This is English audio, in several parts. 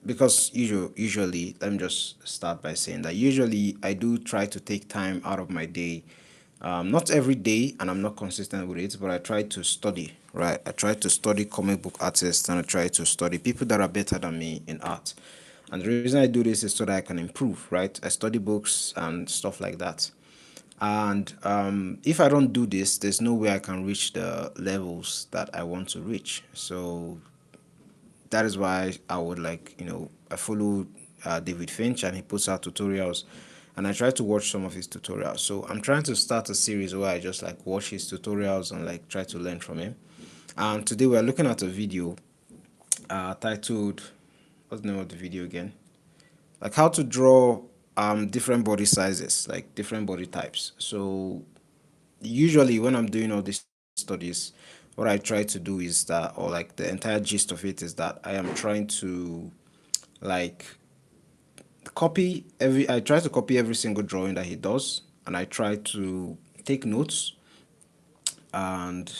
because usually, let me just start by saying that usually I do try to take time out of my day, not every day, and I'm not consistent with it, but I try to study, right? I try to study comic book artists, and I try to study people that are better than me in art. And the reason I do this is so that I can improve, right? I study books and stuff like that. And if I don't do this, there's no way I can reach the levels that I want to reach. So that is why I would like, I follow David Finch, and he puts out tutorials, and I try to watch some of his tutorials. So I'm trying to start a series where I just like watch his tutorials and like try to learn from him. And today we're looking at a video titled, what's the name of the video again? Like how to draw different body sizes, like different body types. So usually when I'm doing all these studies, what I try to do is that, or like the entire gist of it is that I am trying to like I try to copy every single drawing that he does, and I try to take notes, and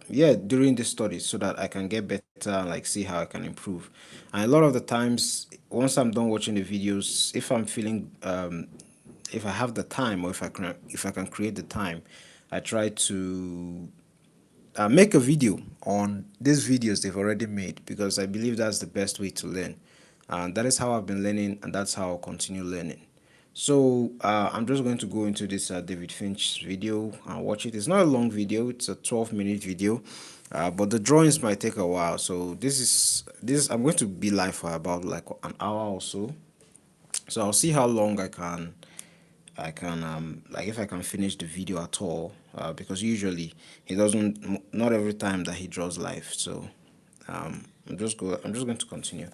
yeah, during the studies, so that I can get better and like see how I can improve. And a lot of the times, once I'm done watching the videos, if I'm feeling if I have the time, or if I can create the time, I try to make a video on these videos they've already made, because I believe that's the best way to learn. And that is how I've been learning, and that's how I'll continue learning. So I'm just going to go into this David Finch video and watch it. It's not a long video; it's a 12-minute video, but the drawings might take a while. So this I'm going to be live for about like an hour or so. So I'll see how long I can like if I can finish the video at all, because usually he doesn't, not every time that he draws live. So I'm just going to continue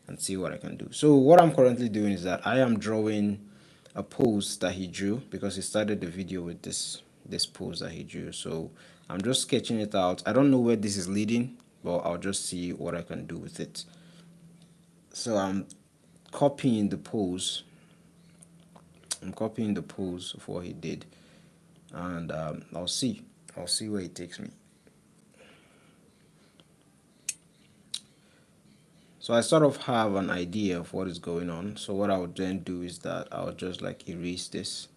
and see what I can do. So what I'm currently doing is that I am drawing a pose that he drew, because he started the video with this pose that he drew. So I'm just sketching it out. I don't know where this is leading, but I'll just see what I can do with it. So copying the pose I'm copying the pose of what he did, and I'll see where it takes me. So I sort of have an idea of what is going on. So what I would then do is that I would just like erase this.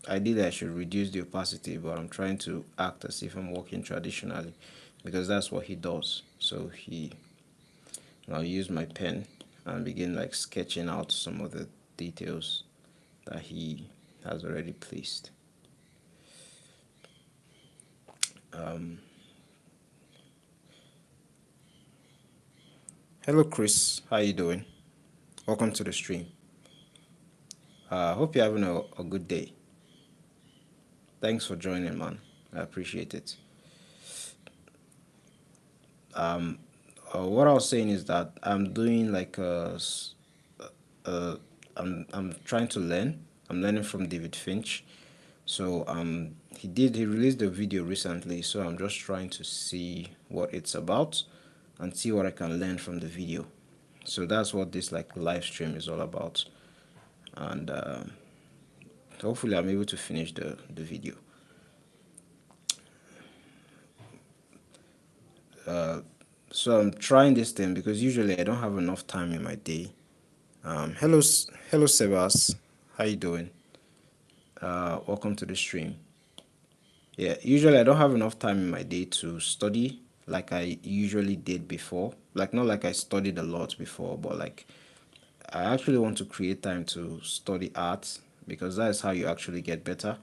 Ideally, I should reduce the opacity, but I'm trying to act as if I'm working traditionally, because that's what he does. So I'll use my pen and begin like sketching out some of the details that he has already placed. Hello, Chris. How you doing? Welcome to the stream. Hope you're having a good day. Thanks for joining, man. I appreciate it. What I was saying is that I'm doing like uh, I'm trying to learn. I'm learning from David Finch. So he released a video recently. So I'm just trying to see what it's about and see what I can learn from the video. So that's what this like live stream is all about. And hopefully I'm able to finish the video. So I'm trying this thing because usually I don't have enough time in my day. Hello, Sebas. How you doing? Welcome to the stream. Yeah, usually I don't have enough time in my day to study like I usually did before. Like not like I studied a lot before, but like I actually want to create time to study art, because that is how you actually get better.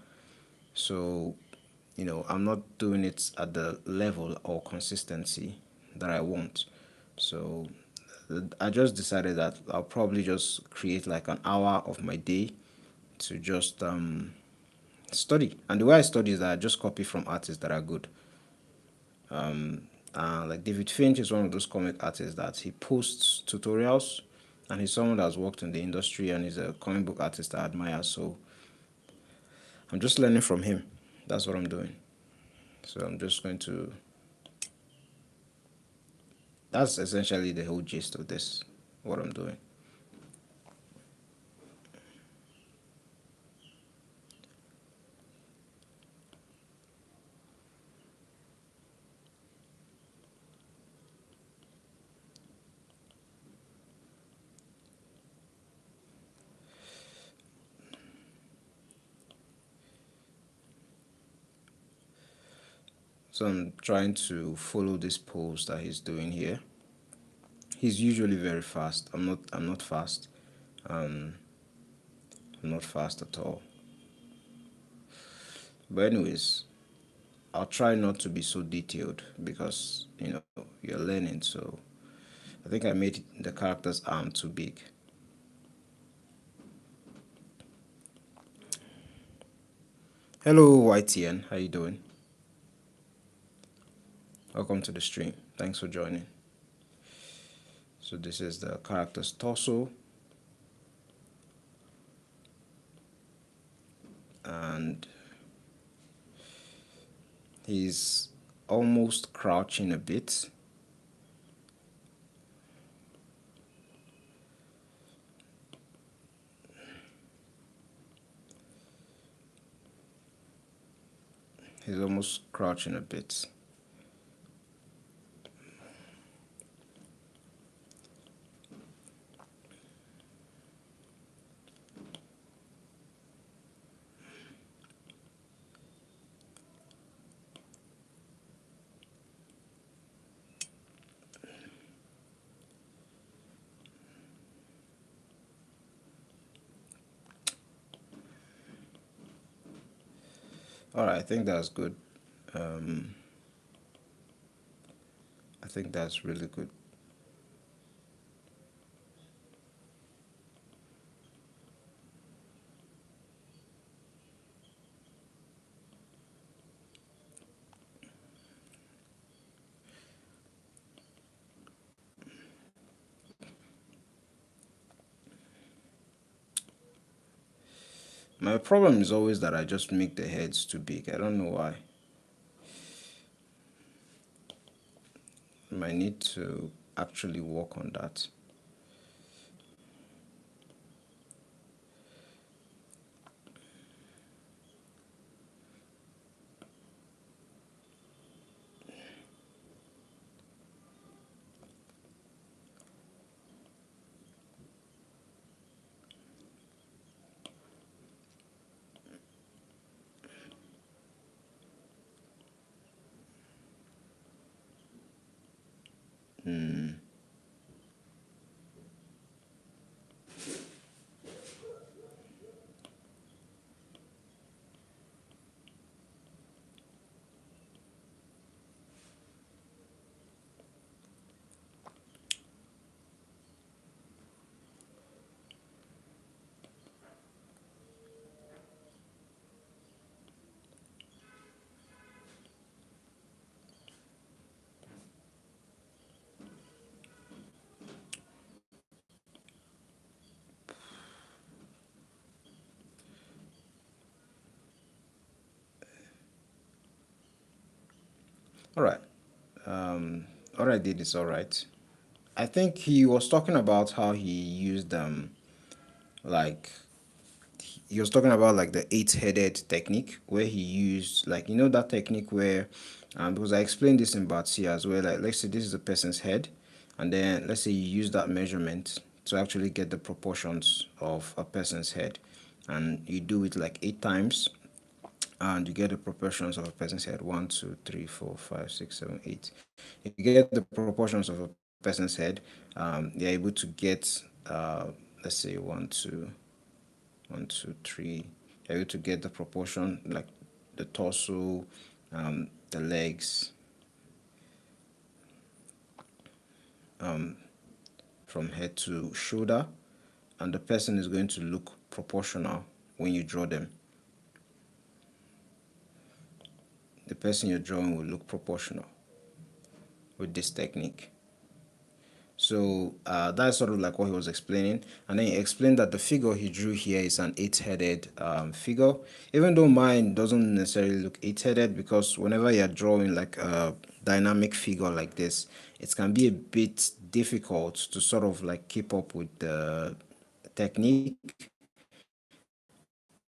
So, I'm not doing it at the level or consistency that I want. So, I just decided that I'll probably just create like an hour of my day to just study. And the way I study is that I just copy from artists that are good. Like David Finch is one of those comic artists that he posts tutorials, and he's someone that's worked in the industry and he's a comic book artist I admire. So I'm just learning from him. That's what I'm doing. So I'm just going to. That's essentially the whole gist of this. What I'm doing. So I'm trying to follow this pose that he's doing here. He's usually very fast. I'm not fast. Um, I'm not fast at all. But anyways, I'll try not to be so detailed because you're learning. So I think I made the character's arm too big. Hello YTN, how you doing? Welcome to the stream. Thanks for joining. So this is the character's torso, and he's almost crouching a bit. He's almost crouching a bit. All right, I think that's good. Um, I think that's really good. My problem is always that I just make the heads too big. I don't know why. I might need to actually work on that. All right. What I did is all right. I think he was talking about how he used like he was talking about like the eight-headed technique where he used like that technique where because I explained this in part C as well. Like let's say this is a person's head, and then let's say you use that measurement to actually get the proportions of a person's head, and you do it like 8 times, and you get the proportions of a person's head: 1, 2, 3, 4, 5, 6, 7, 8. If you get the proportions of a person's head, you're able to get let's say 1, 2, 1, 2, 3. You're able to get the proportion like the torso, the legs, from head to shoulder, and the person is going to look proportional when you draw them. The person you're drawing will look proportional with this technique. So that's sort of like what he was explaining. And then he explained that the figure he drew here is an eight-headed figure, even though mine doesn't necessarily look eight-headed, because whenever you're drawing like a dynamic figure like this, it can be a bit difficult to sort of like keep up with the technique,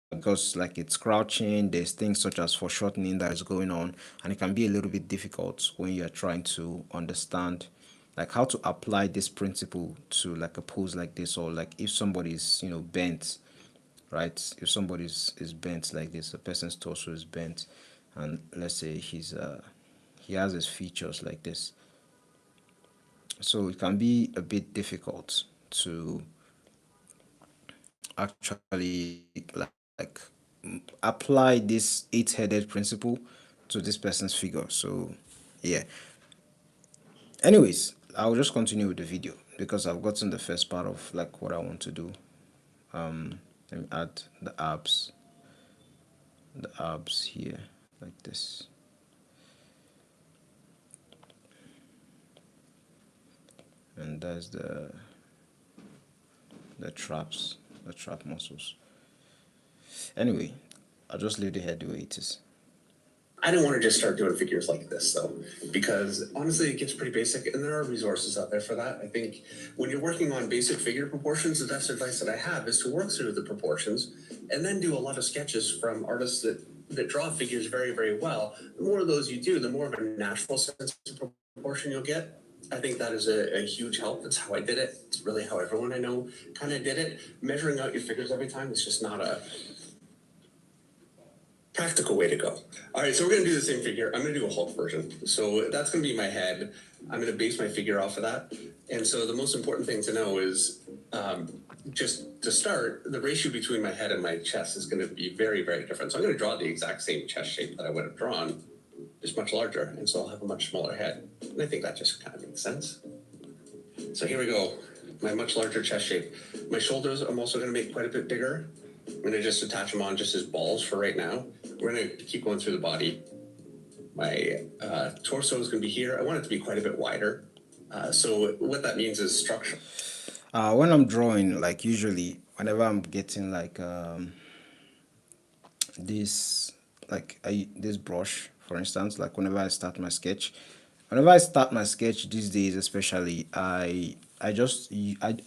because like it's crouching, there's things such as foreshortening that is going on, and it can be a little bit difficult when you're trying to understand like how to apply this principle to like a pose like this, or like if somebody's bent, right? If somebody is bent like this, a person's torso is bent, and let's say he's he has his features like this. So it can be a bit difficult to actually like apply this eight-headed principle to this person's figure. So yeah. Anyways, I'll just continue with the video because I've gotten the first part of like what I want to do. Let me add the abs here like this. And that's the traps, the trap muscles. Anyway, I'll just leave the head the way it is. I didn't want to just start doing figures like this though, because honestly, it gets pretty basic, and there are resources out there for that. I think when you're working on basic figure proportions, the best advice that I have is to work through the proportions and then do a lot of sketches from artists that draw figures very, very well. The more of those you do, the more of a natural sense of proportion you'll get. I think that is a huge help. That's how I did it. It's really how everyone I know kind of did it. Measuring out your figures every time is just not a practical way to go. All right, so we're going to do the same figure. I'm going to do a Hulk version. So that's going to be my head. I'm going to base my figure off of that. And so the most important thing to know is just to start, the ratio between my head and my chest is going to be very, very different. So I'm going to draw the exact same chest shape that I would have drawn, just much larger. And so I'll have a much smaller head. And I think that just kind of makes sense. So here we go. My much larger chest shape. My shoulders, I'm also going to make quite a bit bigger. I'm going to just attach them on just as balls for right now. We're going to keep going through the body. My torso is going to be here. I want it to be quite a bit wider. So what that means is structure. When I'm drawing, like usually, whenever I'm getting like this, this brush, for instance, like whenever I start my sketch these days, especially, I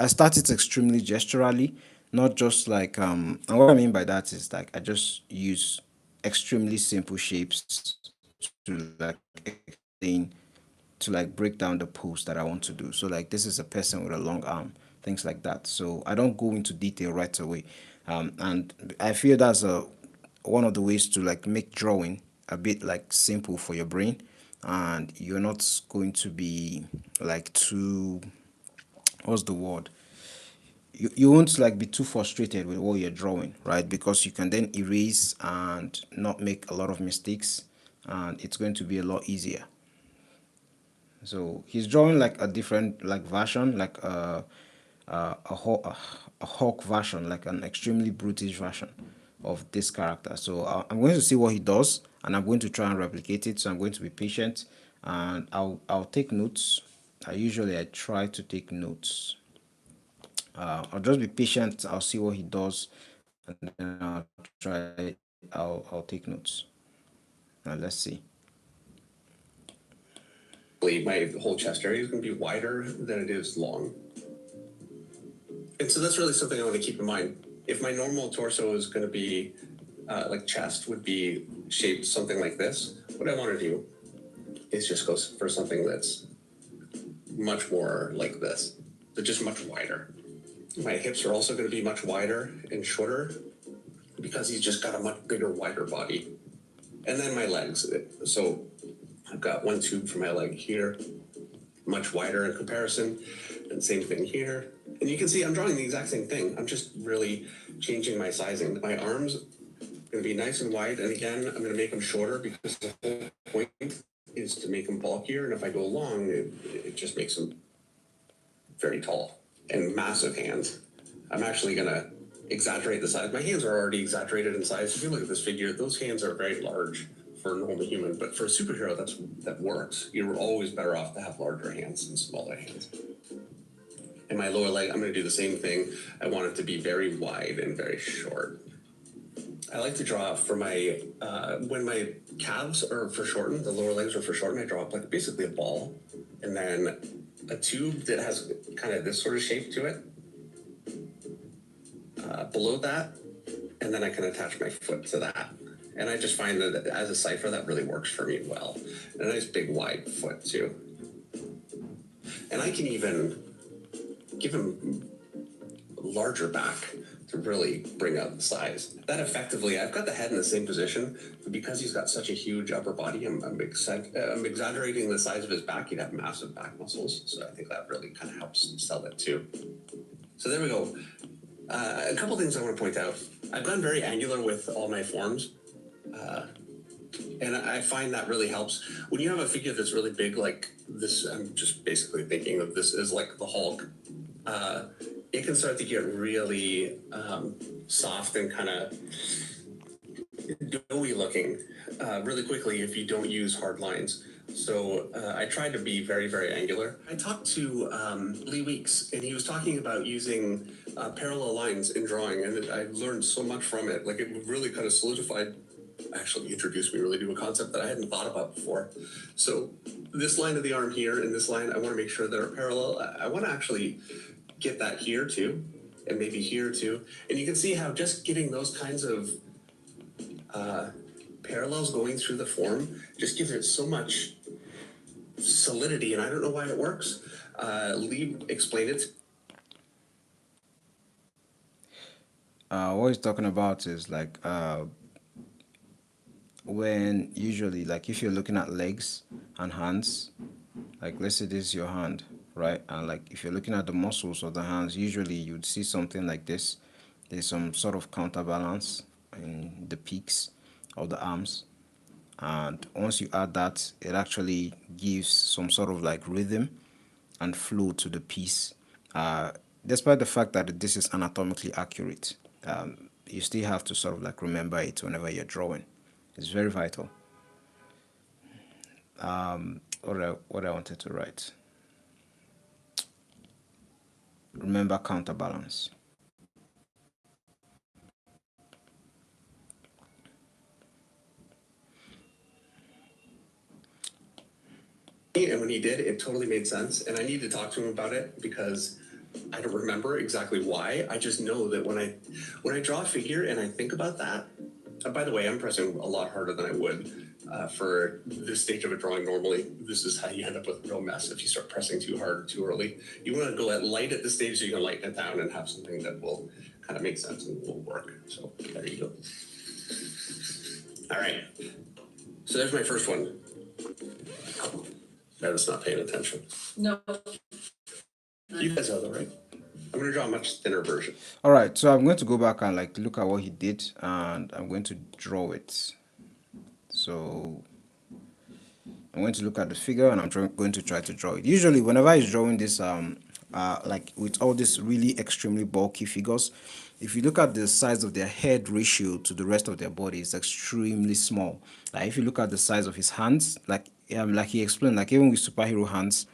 start it extremely gesturally, not just like and what I mean by that is like I just use extremely simple shapes to like explain to like break down the pose that I want to do. So like this is a person with a long arm, things like that. So I don't go into detail right away, and I feel that's a one of the ways to like make drawing a bit like simple for your brain, and you're not going to be like too, what's the word, you won't like be too frustrated with what you're drawing, right? Because you can then erase and not make a lot of mistakes, and it's going to be a lot easier. So he's drawing like a different like version, like a hawk version, like an extremely brutish version of this character. So I'm going to see what he does, and I'm going to try and replicate it. So I'm going to be patient, and I'll take notes. I try to take notes. I'll just be patient. I'll see what he does, and then I'll try. I'll take notes. Now let's see. My whole chest area is going to be wider than it is long. And so that's really something I want to keep in mind. If my normal torso is going to be like chest would be shaped something like this, what I want to do is just go for something that's much more like this. So just much wider. My hips are also going to be much wider and shorter because he's just got a much bigger, wider body. And then my legs. So I've got one tube for my leg here, much wider in comparison, and same thing here. And you can see I'm drawing the exact same thing. I'm just really changing my sizing. My arms are going to be nice and wide, and again, I'm going to make them shorter because the whole point is to make them bulkier, and if I go long, it just makes them very tall and massive hands. I'm actually going to exaggerate the size. My hands are already exaggerated in size. If you look at this figure, those hands are very large for a normal human, but for a superhero, that works. You're always better off to have larger hands than smaller hands. And my lower leg, I'm going to do the same thing. I want it to be very wide and very short. I like to draw for my, when my calves are foreshortened, the lower legs are foreshortened, I draw up like basically a ball, and then a tube that has kind of this sort of shape to it. Below that, and then I can attach my foot to that. And I just find that as a cipher, that really works for me well. And a nice big wide foot too. And I can even give him larger back. to really bring out the size. That effectively, I've got the head in the same position, but because he's got such a huge upper body, I'm exaggerating the size of his back. He'd have massive back muscles, so I think that really kind of helps sell it too. So there we go. A couple things I want to point out. I've gone very angular with all my forms. And I find that really helps. When you have a figure that's really big like this, I'm just basically thinking of this as like the Hulk. It can start to get really soft and kind of doughy looking really quickly if you don't use hard lines. So I tried to be very, very angular. I talked to Lee Weeks, and he was talking about using parallel lines in drawing, and I learned so much from it. Like, it really kind of solidified, actually introduced me really to a concept that I hadn't thought about before. So this line of the arm here and this line, I want to make sure they're parallel. I want to actually get that here too, and maybe here too. And you can see how just getting those kinds of parallels going through the form just gives it so much solidity, and I don't know why it works. Lee explained it. What he's talking about is like when usually, like if you're looking at legs and hands, like let's say this is your hand, right? And like if you're looking at the muscles of the hands, usually you'd see something like this. There's some sort of counterbalance in the peaks of the arms, and once you add that, it actually gives some sort of like rhythm and flow to the piece. Despite the fact that this is anatomically accurate, you still have to sort of like remember it whenever you're drawing. It's very vital. What I wanted to write. Remember counterbalance. And when he did, it totally made sense. And I need to talk to him about it because I don't remember exactly why. I just know that when I draw a figure and I think about that. By the way, I'm pressing a lot harder than I would for this stage of a drawing. Normally, this is how you end up with a real mess if you start pressing too hard or too early. You want to go at light at this stage so you can lighten it down and have something that will kind of make sense and will work. So there you go. All right. So there's my first one. Meredith's not paying attention. No. You guys are though, right? I'm going to draw a much thinner version. All right, so I'm going to go back and like look at what he did, and I'm going to draw it. So I'm going to look at the figure, and I'm going to try to draw it. Usually, whenever he's drawing this, like with all these really extremely bulky figures, if you look at the size of their head ratio to the rest of their body, it's extremely small. Like if you look at the size of his hands, like he explained, like even with superhero hands,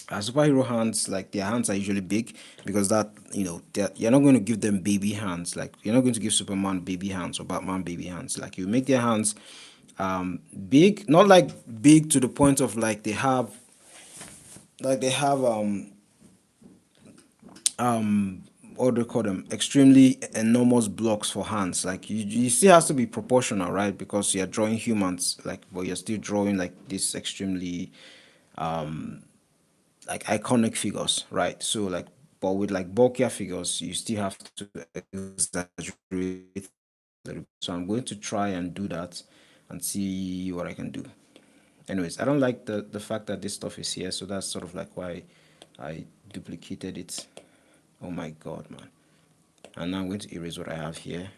superhero hands, like their hands are usually big because that you're not going to give them baby hands. Like you're not going to give Superman baby hands or Batman baby hands. Like you make their hands big, not like big to the point of like they have what do you call them, extremely enormous blocks for hands. Like you still has to be proportional, right? Because you're drawing humans, like, but you're still drawing like this extremely like iconic figures, right? So like, but with like bulkier figures, you still have to exaggerate. So I'm going to try and do that and see what I can do. Anyways, I don't like the fact that this stuff is here, so that's sort of like why I duplicated it. Oh my god, man. And now I'm going to erase what I have here.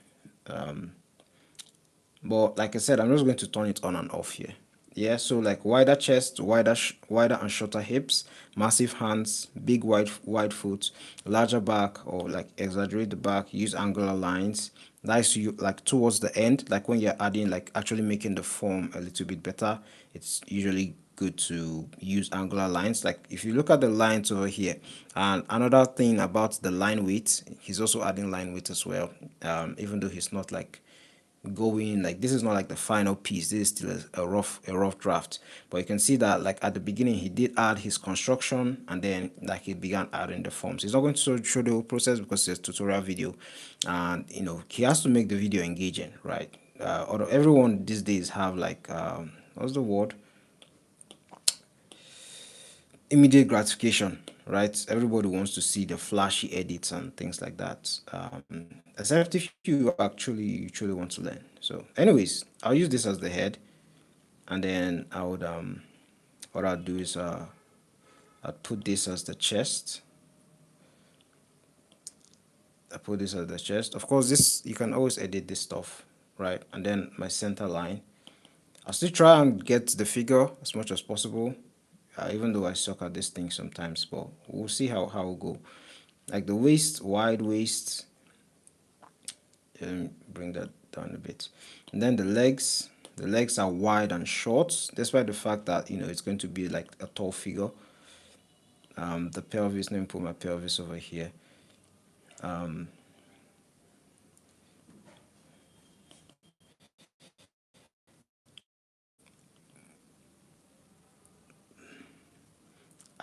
But like I said, I'm just going to turn it on and off here. Yeah, so like wider chest, wider and shorter hips, massive hands, big wide foot, larger back, or like exaggerate the back, use angular lines. Nice you like towards the end, like when you're adding, like actually making the form a little bit better, it's usually good to use angular lines. Like if you look at the lines over here, and another thing about the line width, he's also adding line width as well, even though he's not like going, like this is not like the final piece, this is still a rough draft, but you can see that like at the beginning he did add his construction, and then like he began adding the forms. He's not going to show the whole process because it's a tutorial video, and he has to make the video engaging, right? Although everyone these days have like what's the word, immediate gratification. right? Everybody wants to see the flashy edits and things like that. Except if you actually truly want to learn. So, anyways, I'll use this as the head, and then what I'll do is I'll put this as the chest. I put this as the chest. Of course, this you can always edit this stuff, right? And then my center line. I'll still try and get the figure as much as possible, even though I suck at this thing sometimes, but we'll see how it go. Like the waist, wide waist, bring that down a bit. And then the legs are wide and short, despite the fact that, it's going to be like a tall figure. The pelvis, let me put my pelvis over here.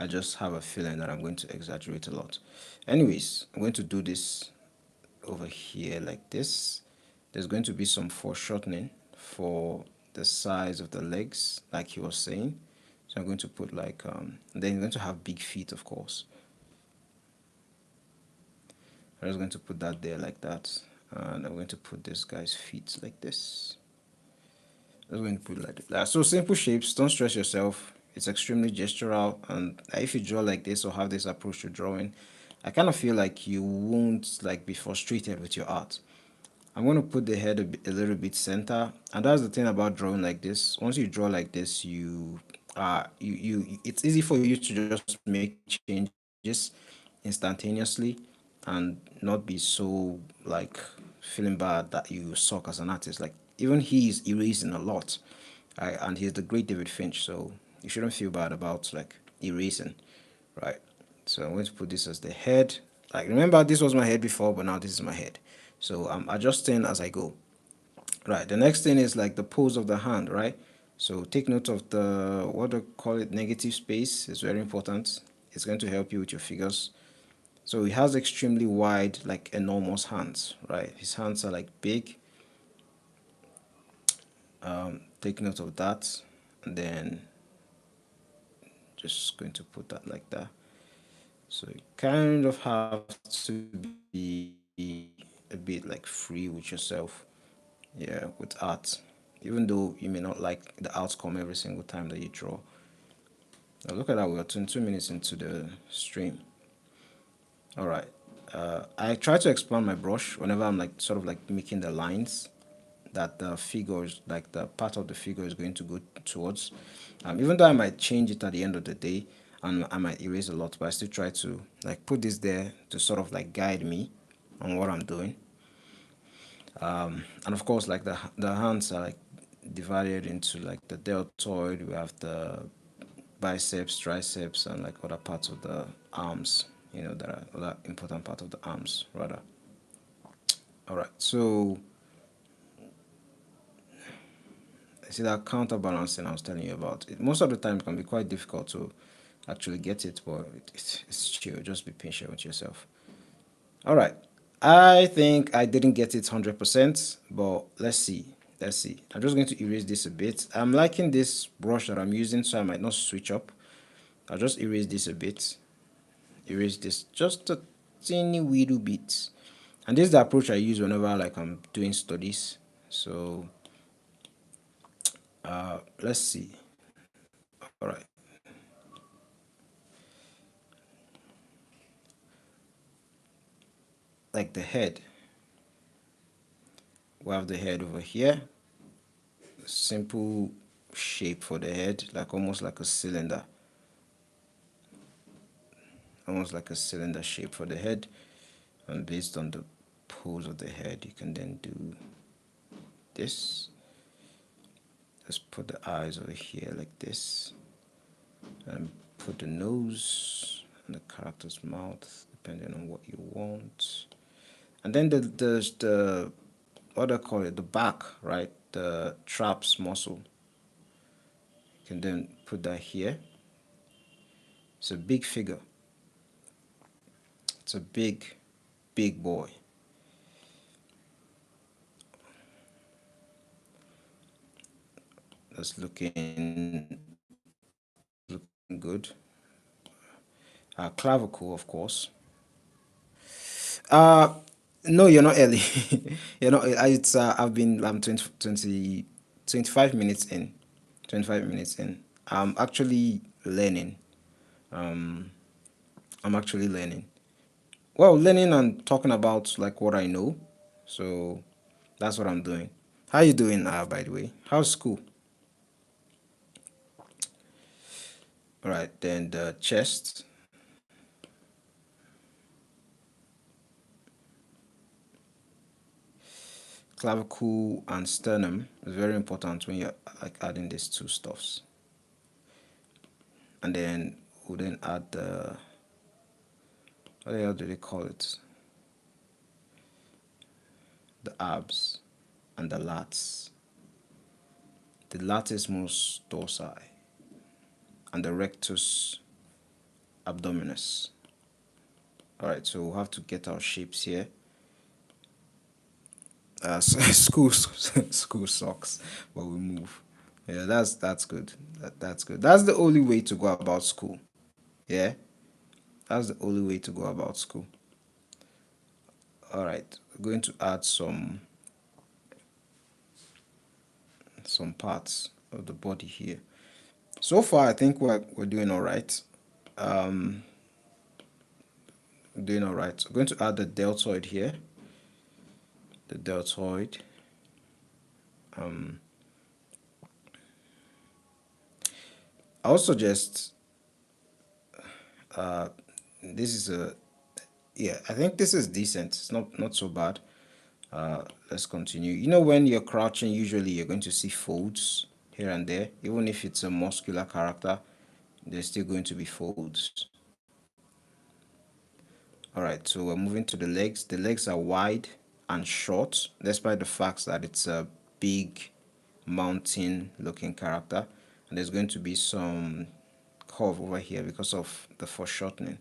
I just have a feeling that I'm going to exaggerate a lot. Anyways, I'm going to do this over here like this. There's going to be some foreshortening for the size of the legs, like he was saying. So I'm going to put like, then you're going to have big feet, of course. I'm just going to put that there like that. And I'm going to put this guy's feet like this. I'm going to put it like that. So simple shapes, don't stress yourself. It's extremely gestural, and if you draw like this or have this approach to drawing, I kind of feel like you won't like be frustrated with your art. I'm going to put the head a little bit center, and that's the thing about drawing like this. Once you draw like this, it's easy for you to just make changes instantaneously and not be so like feeling bad that you suck as an artist. Like even he is erasing a lot, right? And he's the great David Finch, so you shouldn't feel bad about like erasing, right? So I'm going to put this as the head. Like remember, this was my head before, but now this is my head. So I'm adjusting as I go. Right. The next thing is like the pose of the hand, right? So take note of the what do call it, negative space. It's very important. It's going to help you with your figures. So he has extremely wide, like enormous hands, right? His hands are like big. Take note of that. And then just going to put that like that. So you kind of have to be a bit like free with yourself. Yeah, with art. Even though you may not like the outcome every single time that you draw. Now look at that, we're 22 minutes into the stream. All right. I try to expand my brush whenever I'm like sort of like making the lines that the figures, like the part of the figure is going to go towards. Even though I might change it at the end of the day and I might erase a lot, but I still try to like put this there to sort of like guide me on what I'm doing. And of course, like the hands are like divided into like the deltoid. We have the biceps, triceps, and like other parts of the arms. That are other important part of the arms, rather. All right. So I see that counterbalancing I was telling you about. Most of the time, it can be quite difficult to actually get it, but it's chill. Just be patient with yourself. All right. I think I didn't get it 100%, but let's see. Let's see. I'm just going to erase this a bit. I'm liking this brush that I'm using, so I might not switch up. I'll just erase this a bit. Erase this just a teeny little bit. And this is the approach I use whenever like I'm doing studies. So let's see. All right. Like the head. We have the head over here. Simple shape for the head, like almost like a cylinder. Almost like a cylinder shape for the head. And based on the pose of the head, you can then do this. Let's put the eyes over here like this. And put the nose and the character's mouth, depending on what you want. And then the what do I call it? The back, right? The traps muscle. You can then put that here. It's a big figure. It's a big boy. That's looking good. Clavicle, of course. Uh, no, you're not early. You're not. It's I've been 25 minutes in. 25 minutes in. I'm actually learning. Um, I'm actually learning. Well, learning and talking about like what I know. So that's what I'm doing. How you doing, by the way? How's school? All right, then the chest, clavicle, and sternum is very important when you're like adding these two stuffs. And then we'll then add the, what the hell do they call it? The abs and the lats. The latissimus dorsi and the rectus abdominis. All right, so we'll have to get our shapes here. School school sucks, but we move. Yeah, that's good. That's good. That's the only way to go about school. Yeah, that's the only way to go about school. All right, we're going to add some parts of the body here. So far, I think we're doing all right. Um, doing all right. I'm going to add the deltoid here. The deltoid. Um, I also suggest uh, this is a, yeah, I think this is decent. It's not so bad. Let's continue. You know, when you're crouching, usually you're going to see folds here and there. Even if it's a muscular character, there's still going to be folds. All right, so we're moving to the legs. The legs are wide and short, despite the fact that it's a big mountain looking character. And there's going to be some curve over here because of the foreshortening.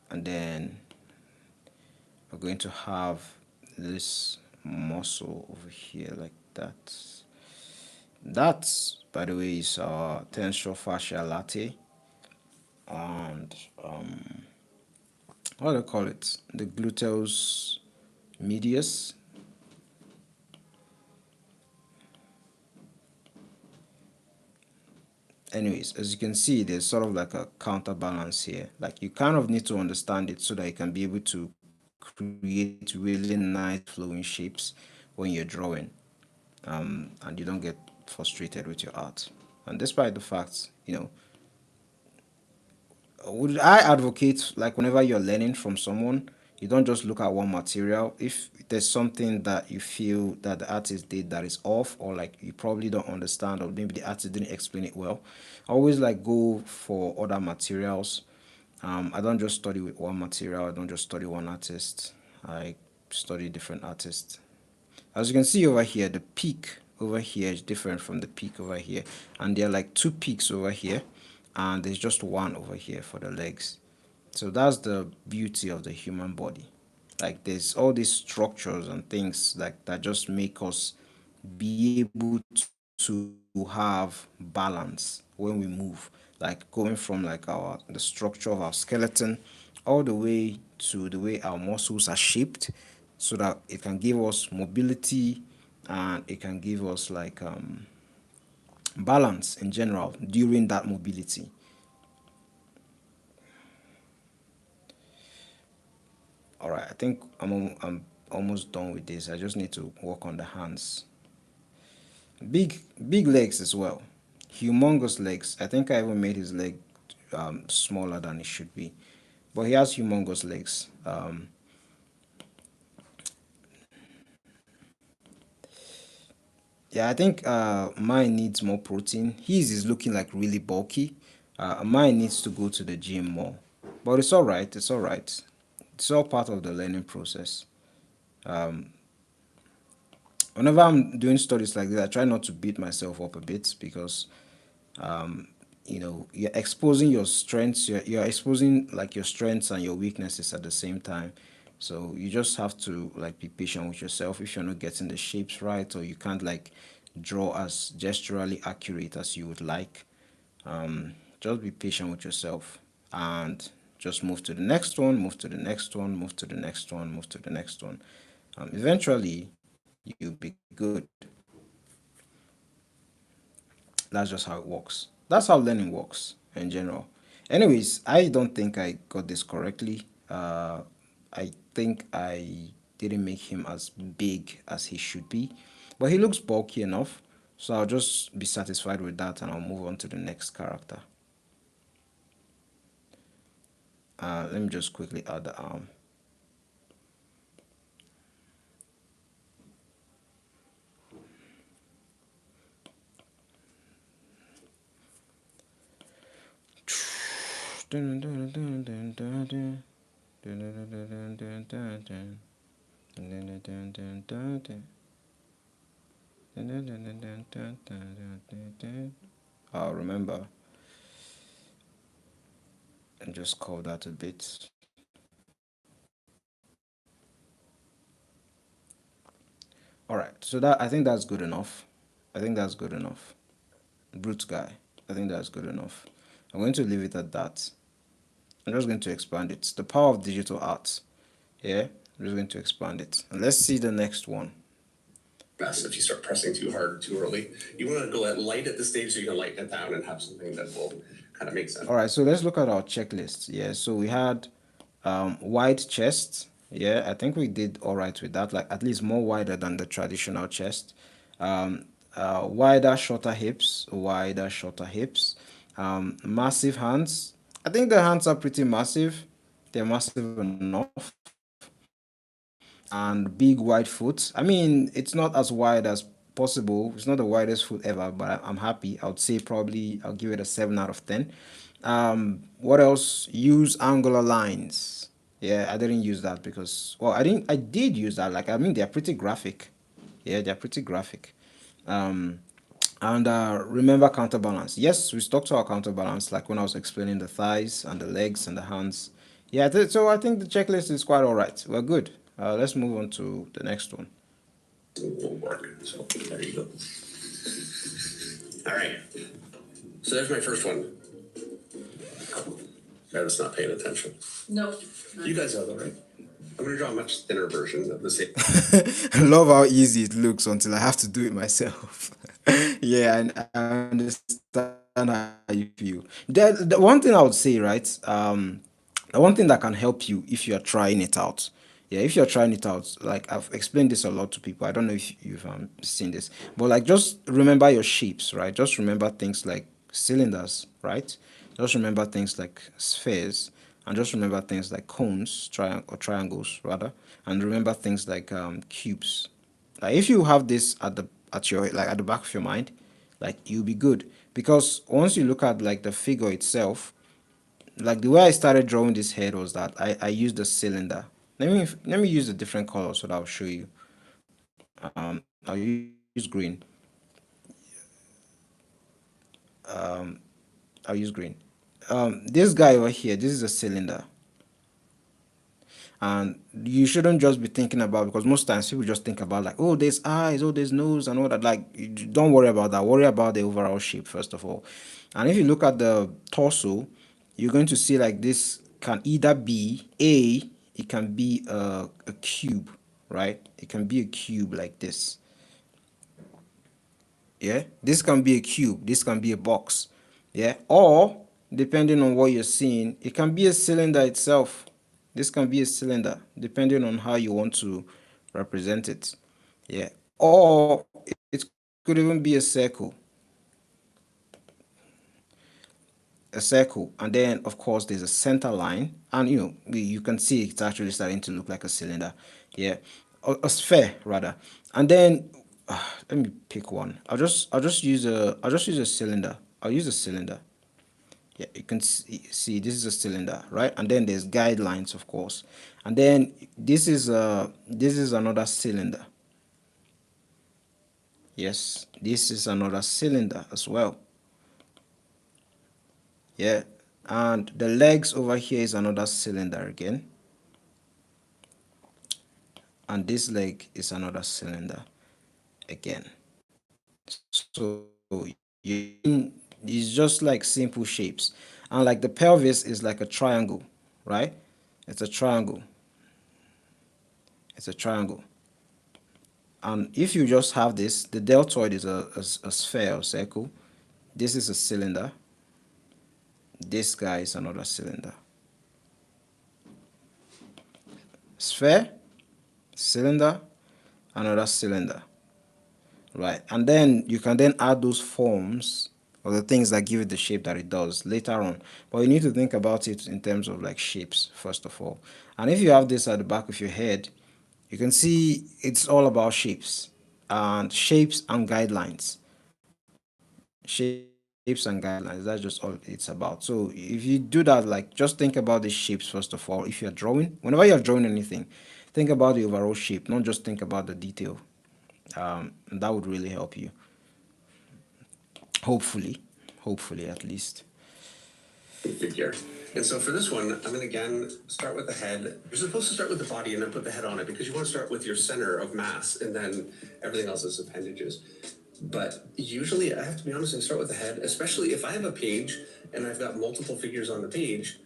And then we're going to have this muscle over here like that. That, by the way, is our tensor fascia latae, and what do I call it? The gluteus medius. Anyways, as you can see, there's sort of like a counterbalance here. Like you kind of need to understand it so that you can be able to create really nice flowing shapes when you're drawing, and you don't get frustrated with your art. And despite the fact, would I advocate like whenever you're learning from someone, you don't just look at one material. If there's something that you feel that the artist did that is off, or like you probably don't understand, or maybe the artist didn't explain it well, always like go for other materials. I don't just study with one material. I don't just study one artist. I study different artists. As you can see over here, the peak over here is different from the peak over here. And there are like two peaks over here, and there's just one over here for the legs. So that's the beauty of the human body. Like there's all these structures and things like that just make us be able to have balance when we move. Like going from like our the structure of our skeleton all the way to the way our muscles are shaped so that it can give us mobility and it can give us like balance in general during that mobility. All right, I think I'm almost done with this. I just need to work on the hands. Big legs as well, humongous legs. I think I even made his leg smaller than it should be, but he has humongous legs. Yeah, I think mine needs more protein. His is looking like really bulky. Mine needs to go to the gym more, but it's all right. It's all right. It's all part of the learning process. Whenever I'm doing studies like this, I try not to beat myself up a bit because you're exposing your strengths, you're exposing like your strengths and your weaknesses at the same time. So you just have to like be patient with yourself if you're not getting the shapes right or you can't like draw as gesturally accurate as you would like. Just be patient with yourself and just move to the next one, move to the next one, move to the next one, move to the next one. Eventually, you'll be good. That's just how it works. That's how learning works in general. Anyways, I don't think I got this correctly. I think I didn't make him as big as he should be, but he looks bulky enough. So I'll just be satisfied with that and I'll move on to the next character. Let me just quickly add the arm. I'll remember and just call that a bit. All right, so that I think that's good enough. I think that's good enough. Brute guy. I think that's good enough. I'm going to leave it at that. I'm just going to expand it. The power of digital art. Yeah, I'm just going to expand it. And let's see the next one. Best if you start pressing too hard too early. You want to go at light at the stage so you can lighten it down and have something that will kind of make sense. All right, so let's look at our checklist. Yeah, so we had wide chest. Yeah, I think we did all right with that, like at least more wider than the traditional chest. Wider, shorter hips, wider, shorter hips. Massive hands. I think the hands are pretty massive. They're massive enough. And big wide foot. I mean, it's not as wide as possible. It's not the widest foot ever, but I'm happy. I would say probably I'll give it a 7 out of 10. What else? Use angular lines. Yeah, I didn't use that because, well, I did use that. Like, I mean, they're pretty graphic. Yeah, they're pretty graphic. Um, and remember counterbalance. Yes, we stuck to our counterbalance, like when I was explaining the thighs and the legs and the hands. Yeah, so I think the checklist is quite all right. We're good. Let's move on to the next one. Will work. So there you go. All right. So there's my first one. Meredith's not paying attention. No. You guys are though, right? I'm going to draw a much thinner version of the same. I love how easy it looks until I have to do it myself. Yeah, and I understand how you feel. The one thing I would say, right? The one thing that can help you if you're trying it out. Yeah, if you're trying it out, like I've explained this a lot to people. I don't know if you've seen this, but like just remember your shapes, right? Just remember things like cylinders, right? Just remember things like spheres, and just remember things like cones, or triangles rather, and remember things like cubes. Like if you have this at your like at the back of your mind, like you'll be good because once you look at like the figure itself, like the way I started drawing this head was that I used a cylinder. Let me use a different color so that I'll show you. I'll use green. I'll use green. This guy over here, this is a cylinder. And you shouldn't just be thinking about, because most times people just think about like, oh, there's eyes, oh, there's nose and all that. Like, don't worry about that. Worry about the overall shape first of all. And if you look at the torso, you're going to see like this can either be it can be a cube, right? It can be a cube like this. Yeah, this can be a cube, this can be a box. Yeah, or depending on what you're seeing, it can be a cylinder itself. This can be a cylinder depending on how you want to represent it. Yeah, or it could even be a circle, and then of course there's a center line, and you can see it's actually starting to look like a cylinder. Yeah, a sphere rather. And then let me pick one. I'll just use a cylinder. I'll use a cylinder. Yeah, you can see this is a cylinder, right? And then there's guidelines, of course, and then this is another cylinder. Yes, this is another cylinder as well. Yeah, and the legs over here is another cylinder again, and this leg is another cylinder again. So it's just like simple shapes. And like the pelvis is like a triangle, right? It's a triangle. It's a triangle. And if you just have this, the deltoid is a sphere or circle. This is a cylinder. This guy is another cylinder. Sphere, cylinder, another cylinder. Right, and then you can then add those forms or the things that give it the shape that it does later on. But you need to think about it in terms of like shapes first of all. And if you have this at the back of your head, you can see it's all about shapes and guidelines. Shapes and guidelines, that's just all it's about. So if you do that, like just think about the shapes first of all. If you're drawing, whenever you're drawing anything, think about the overall shape, not just think about the detail. And that would really help you. Hopefully, hopefully at least. Figure. And so for this one, I'm going to again start with the head. You're supposed to start with the body and then put the head on it because you want to start with your center of mass and then everything else is appendages. But usually, I have to be honest and start with the head, especially if I have a page and I've got multiple figures on the page.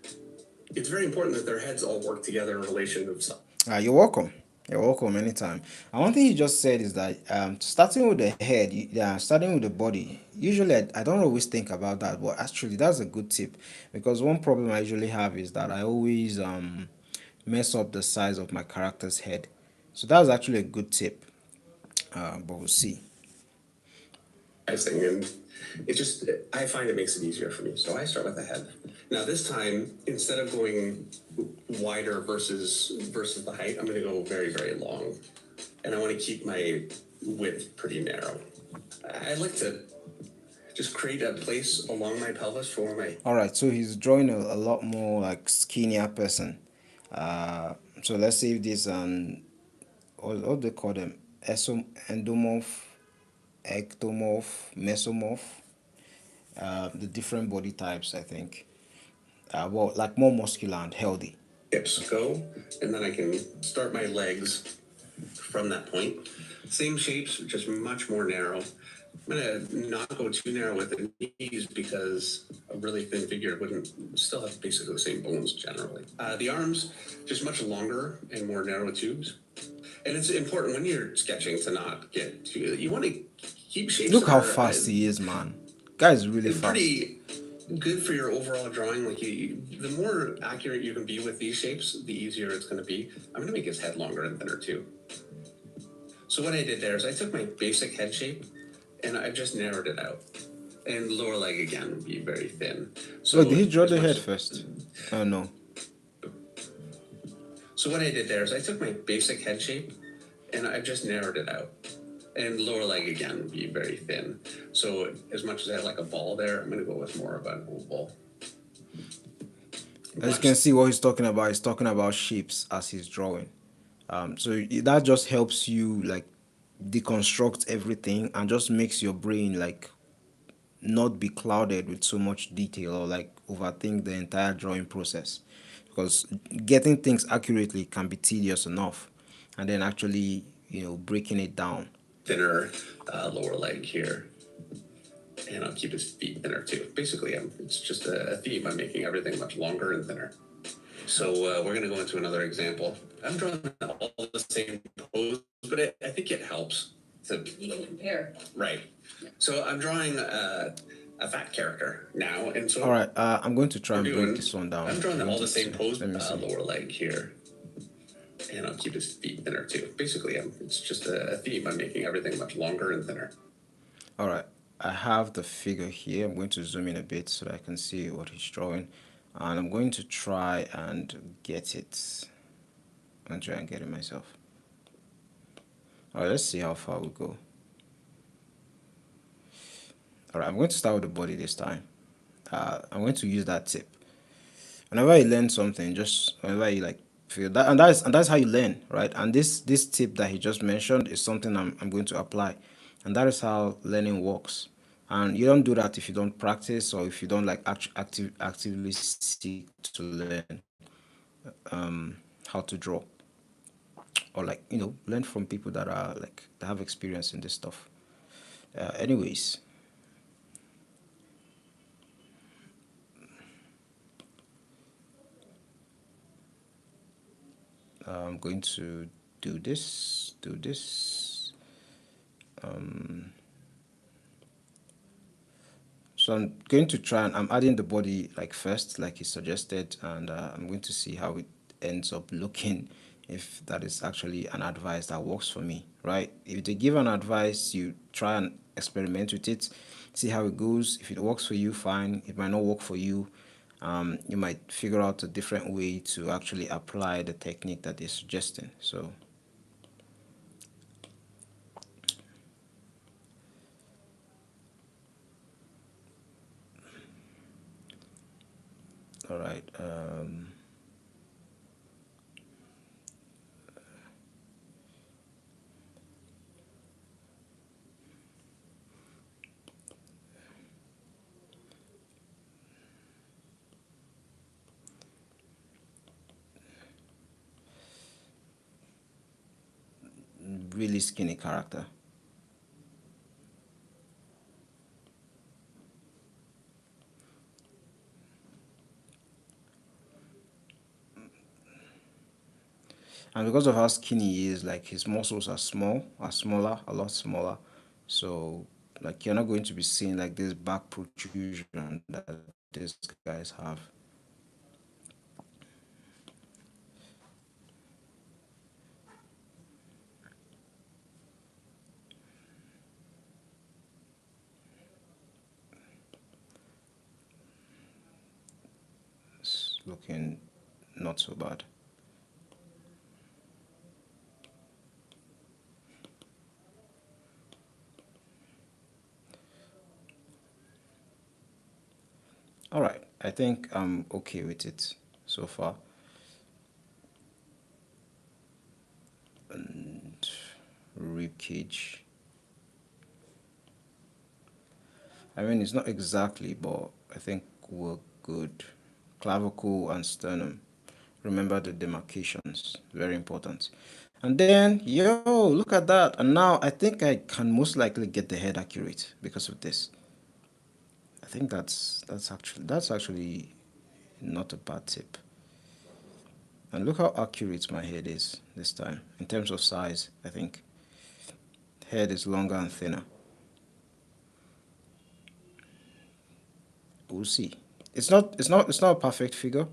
It's very important that their heads all work together in relation to themselves. You're welcome. You're welcome anytime. And one thing you just said is that starting with the head, starting with the body. Usually, I don't always think about that, but actually, that's a good tip because one problem I usually have is that I always mess up the size of my character's head. So that's actually a good tip. But we'll see. Thing, and it just I find it makes it easier for me. So I start with the head. Now this time, instead of going wider versus the height, I'm going to go very very long, and I want to keep my width pretty narrow. I like to just create a place along my pelvis for my. All right, so he's drawing a lot more like skinnier person. So let's say if this what do they call them? Endomorph, ectomorph, mesomorph. The different body types, I think. Well, like more muscular and healthy. Hips go, and then I can start my legs from that point. Same shapes, just much more narrow. I'm gonna not go too narrow with the knees because a really thin figure wouldn't still have basically the same bones generally. The arms, just much longer and more narrow tubes. And it's important when you're sketching to not get too. You want to keep shapes Look that how are fast he is, man. Guy is really fast. pretty good for your overall drawing. Like the more accurate you can be with these shapes, the easier it's going to be. I'm going to make his head longer and thinner too. So what I did there is I took my basic head shape and I just narrowed it out. And lower leg again would be very thin. Wait, did So he draw as the much head as first? Oh no. so what I did there is I took my basic head shape and I just narrowed it out. And lower leg again would be very thin. So as much as I had like a ball there, I'm going to go with more of an oval. As you can see, what he's talking about shapes as he's drawing. So that just helps you like deconstruct everything and just makes your brain like not be clouded with so much detail or like overthink the entire drawing process, because getting things accurately can be tedious enough, and then actually breaking it down. Thinner lower leg here. And I'll keep his feet thinner too. Basically, it's just a theme. I'm making everything much longer and thinner. So we're going to go into another example. I'm drawing all the same pose, but I think it helps to You can compare. right. So I'm drawing a fat character now, and so All right, I'm going to try we're and break doing. this one down I'm if drawing you all want the it same to. pose, Let me see. lower leg here, and I'll keep his feet thinner too. Basically, it's just a theme. I'm making everything much longer and thinner. All right, I have the figure here. I'm going to zoom in a bit so that I can see what he's drawing, and I'm going to try and get it. I'm going to try and get it myself. All right, let's see how far we go. All right, I'm going to start with the body this time. I'm going to use that tip. Whenever you learn something, just whenever you like feel that, and that's how you learn, right? And this tip that he just mentioned is something I'm going to apply, and that is how learning works. And you don't do that if you don't practice or if you don't like actively seek to learn how to draw, or like learn from people that are like that have experience in this stuff. Anyways, I'm going to do this. So I'm going to try and I'm adding the body like first, like he suggested, and I'm going to see how it ends up looking, if that is actually an advice that works for me, right? If they give an advice, you try and experiment with it, see how it goes. If it works for you, fine. It might not work for you. You might figure out a different way to actually apply the technique that they're suggesting. So, all right. Really skinny character. And because of how skinny he is, like his muscles are smaller, a lot smaller. So like you're not going to be seeing like this back protrusion that these guys have. It's looking not so bad. All right, I think I'm okay with it so far. And rib cage. I mean, it's not exactly, but I think we're good. Clavicle and sternum. Remember the demarcations, very important. And then, yo, look at that. And now I think I can most likely get the head accurate because of this. I think that's actually not a bad tip. And look how accurate my head is this time in terms of size. I think head is longer and thinner. We'll see. It's not a perfect figure.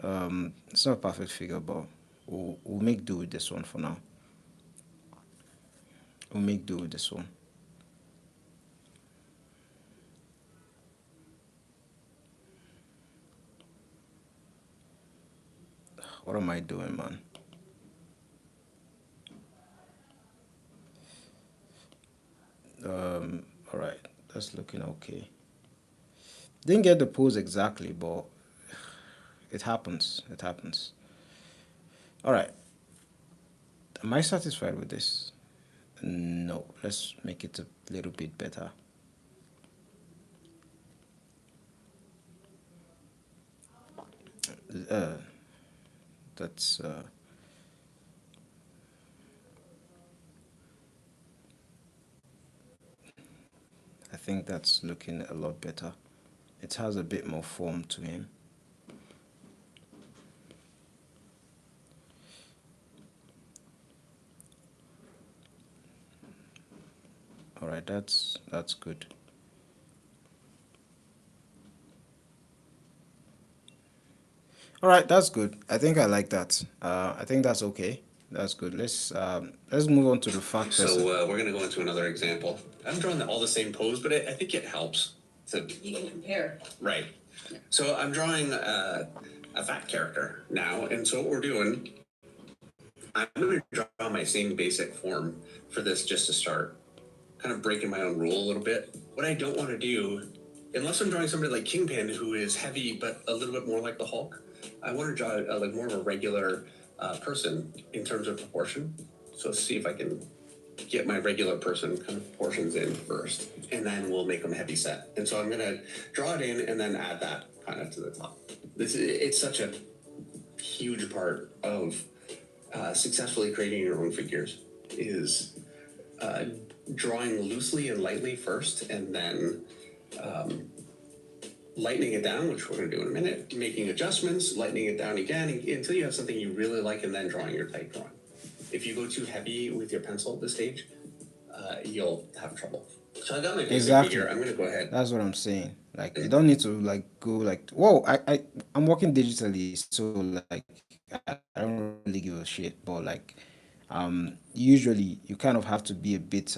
It's not a perfect figure, but we'll make do with this one for now. We'll make do with this one. What am I doing, man? All right, that's looking okay. Didn't get the pose exactly, but it happens. It happens. All right. Am I satisfied with this? No. Let's make it a little bit better. Uh, that's. I think that's looking a lot better. It has a bit more form to him. All right. That's good. All right, that's good. I think I like that. I think that's okay. That's good. Let's move on to the fact person. So we're gonna go into another example. I'm drawing all the same pose, but I think it helps. So You can compare. right. So I'm drawing a fat character now, and so what we're doing, I'm gonna draw my same basic form for this just to start. Kind of breaking my own rule a little bit. What I don't want to do, unless I'm drawing somebody like Kingpin who is heavy but a little bit more like the Hulk, I want to draw like more of a regular person in terms of proportion. So let's see if I can get my regular person kind of proportions in first, and then we'll make them heavy set. And so I'm gonna draw it in and then add that kind of to the top. It's such a huge part of successfully creating your own figures is drawing loosely and lightly first, and then lightening it down, which we're going to do in a minute, making adjustments, lightening it down again until you have something you really like, and then drawing your tight drawing. If you go too heavy with your pencil at this stage, you'll have trouble. So I got my basic Exactly. figure. I'm going to go ahead. That's what I'm saying. Like you don't need to like go like, whoa, I'm working digitally, so like I don't really give a shit. But like usually you kind of have to be a bit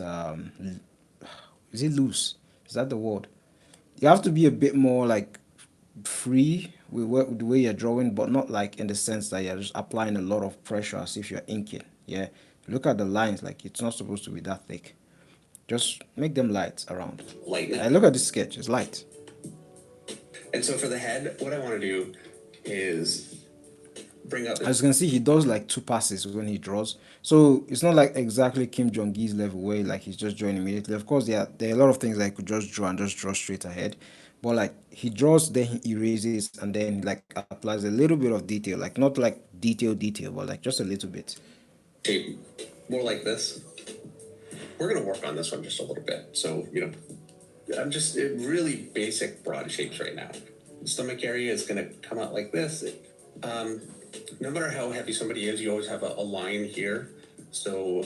is it loose? Is that the word? You have to be a bit more like free with the way you're drawing, but not like in the sense that you're just applying a lot of pressure as if you're inking. Yeah. Look at the lines, like it's not supposed to be that thick. Just make them light around. Lighten I it. look at this sketch, it's light. And so for the head, what I want to do is bring up. As you can see, he does like two passes when he draws. So it's not like exactly Kim Jong-gi's level where like he's just drawing immediately. Of course, there are a lot of things that he could just draw and just draw straight ahead. But like he draws, then he erases, and then like applies a little bit of detail, like not like detail, but like just a little bit. Shape more like this. We're going to work on this one just a little bit. So, I'm just really basic broad shapes right now. The stomach area is going to come out like this. Um, no matter how heavy somebody is, you always have a line here. So,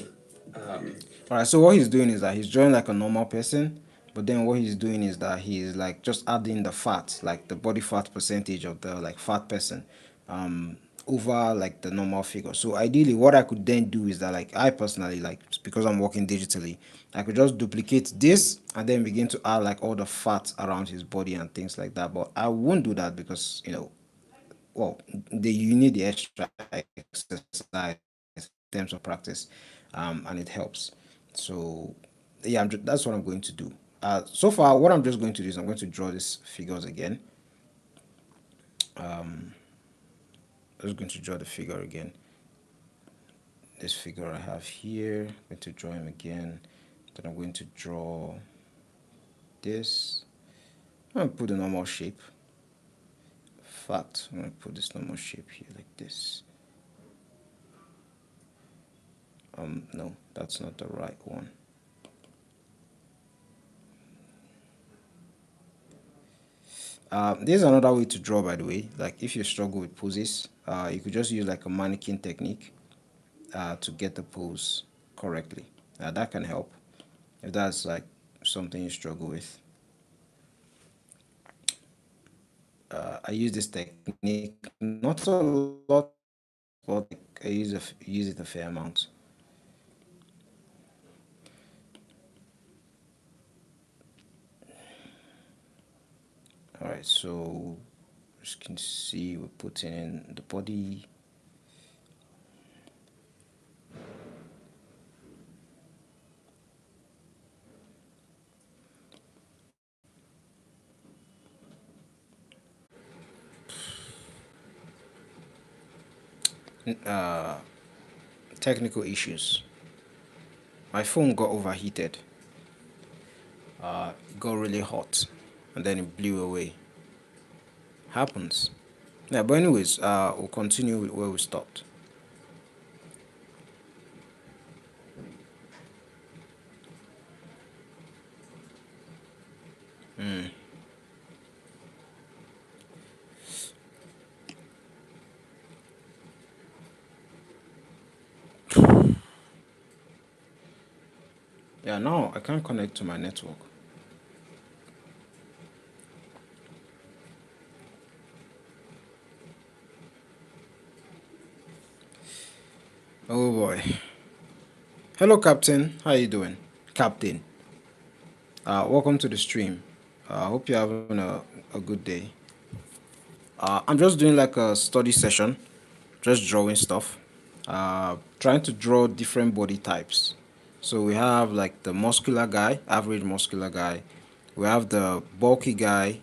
All right, so what he's doing is that he's drawing like a normal person, but then what he's doing is that he's like just adding the fat, like the body fat percentage of the like fat person, um, over like the normal figure. So ideally, what I could then do is that like I personally like because I'm working digitally, I could just duplicate this and then begin to add like all the fat around his body and things like that. But I won't do that because well, you need the extra exercise in terms of practice, and it helps. So yeah, that's what I'm going to do. So far, what I'm just going to do is I'm going to draw these figures again. I'm just going to draw the figure again. This figure I have here. I'm going to draw him again. Then I'm going to draw this. I'm going to put the normal shape. Fact, I'm going to put this normal shape here like this. No, that's not the right one. There's another way to draw, by the way. Like if you struggle with poses, you could just use like a mannequin technique to get the pose correctly. That can help if that's like something you struggle with. I use this technique not a lot, but like use it a fair amount. All right, so as you can see, we're putting in the body. Uh, Technical issues. My phone got overheated. It got really hot, and then it blew away. Happens. Yeah, but anyways, we'll continue with where we stopped. Yeah, now I can't connect to my network. Oh boy. Hello, Captain. How you doing, Captain? Welcome to the stream. Hope you're having a good day. I'm just doing like a study session, just drawing stuff. Trying to draw different body types. So we have like the muscular guy, average muscular guy. We have the bulky guy,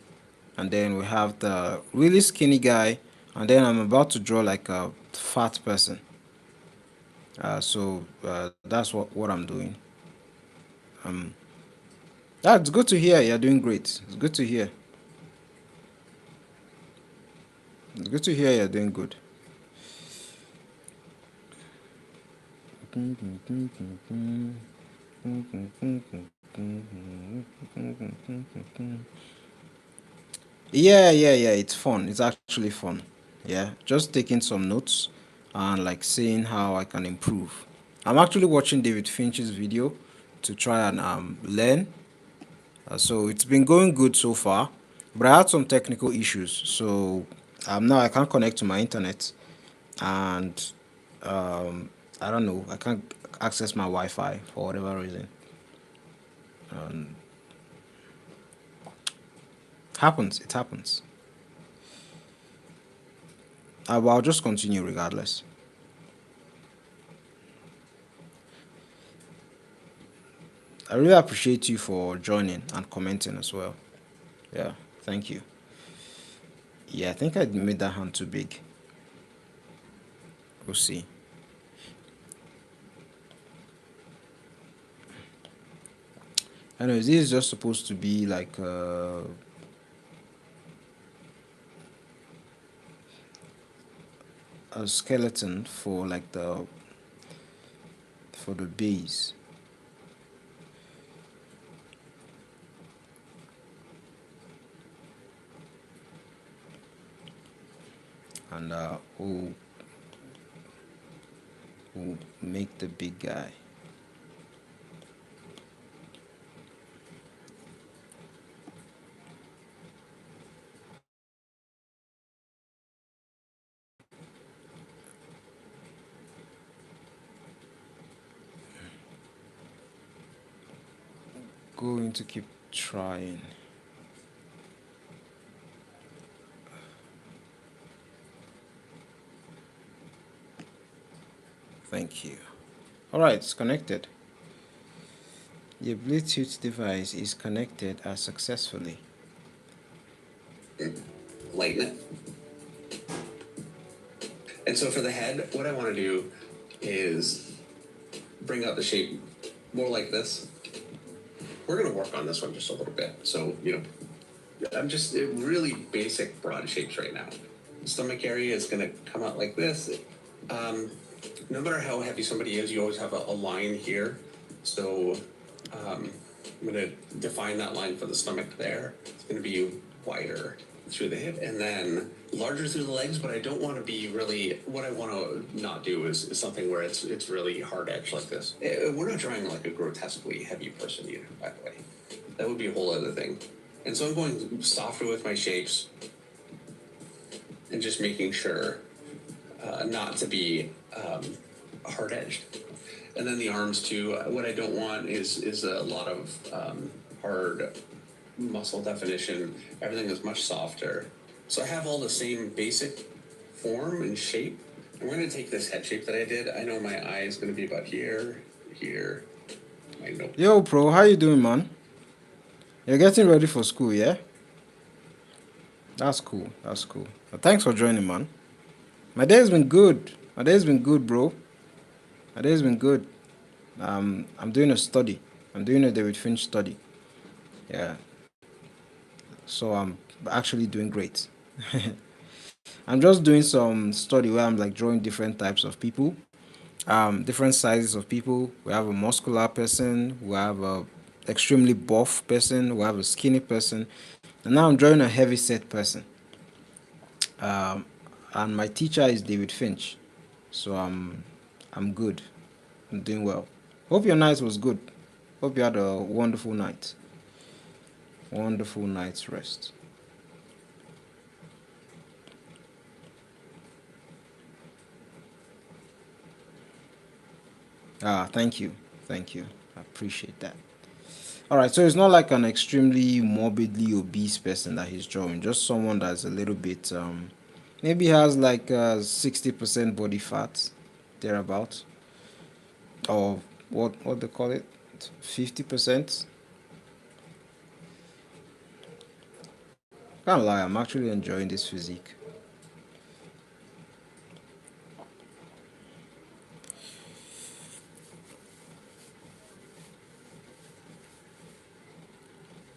and then we have the really skinny guy, and then I'm about to draw like a fat person. So that's what I'm doing. That's good to hear. You're doing great. It's good to hear. It's good to hear you're doing good. Yeah. It's fun. It's actually fun. Yeah, just taking some notes and like seeing how I can improve. I'm actually watching David Finch's video to try and learn. So it's been going good so far, but I had some technical issues. So now I can't connect to my internet, and um, I don't know. I can't access my Wi-Fi for whatever reason. Happens. It happens. But I'll just continue regardless. I really appreciate you for joining and commenting as well. Yeah, thank you. Yeah, I think I made that hand too big. We'll see. Anyways, this is just supposed to be like a skeleton for like the base. And we'll make the big guy. Going to keep trying. Thank you. Alright, it's connected. Your Bluetooth device is connected successfully. Lighten it. And so for the head, what I want to do is bring out the shape more like this. We're going to work on this one just a little bit. So, I'm just really basic broad shapes right now. The stomach area is going to come out like this. No matter how heavy somebody is, you always have a line here. So I'm going to define that line for the stomach there. It's going to be wider through the hip and then larger through the legs, but I don't want to be really, what I want to not do is something where it's really hard edge like this. We're not drawing like a grotesquely heavy person either, by the way. That would be a whole other thing. And so I'm going softer with my shapes and just making sure not to be hard edged. And then the arms too. What I don't want is a lot of hard muscle definition. Everything is much softer. So I have all the same basic form and shape. And we're going to take this head shape that I did. I know my eye is going to be about here, here. My nose. Yo, bro, how you doing, man? You're getting ready for school, yeah? That's cool. That's cool. Thanks for joining, man. My day has been good. My day has been good, bro. My day has been good. I'm doing a study. I'm doing a David Finch study. Yeah. So I'm actually doing great. I'm just doing some study where I'm like drawing different types of people, different sizes of people. We have a muscular person, we have a extremely buff person, we have a skinny person, and now I'm drawing a heavy set person. Um, and my teacher is David Finch, so I'm good. I'm doing well. Hope your night was good. Hope you had a wonderful night. Wonderful night's rest. Thank you. Thank you. I appreciate that. All right, so it's not like an extremely morbidly obese person that he's drawing, just someone that's a little bit, maybe has like 60% body fat, thereabout, or what they call it, 50%. Can't lie, I'm actually enjoying this physique.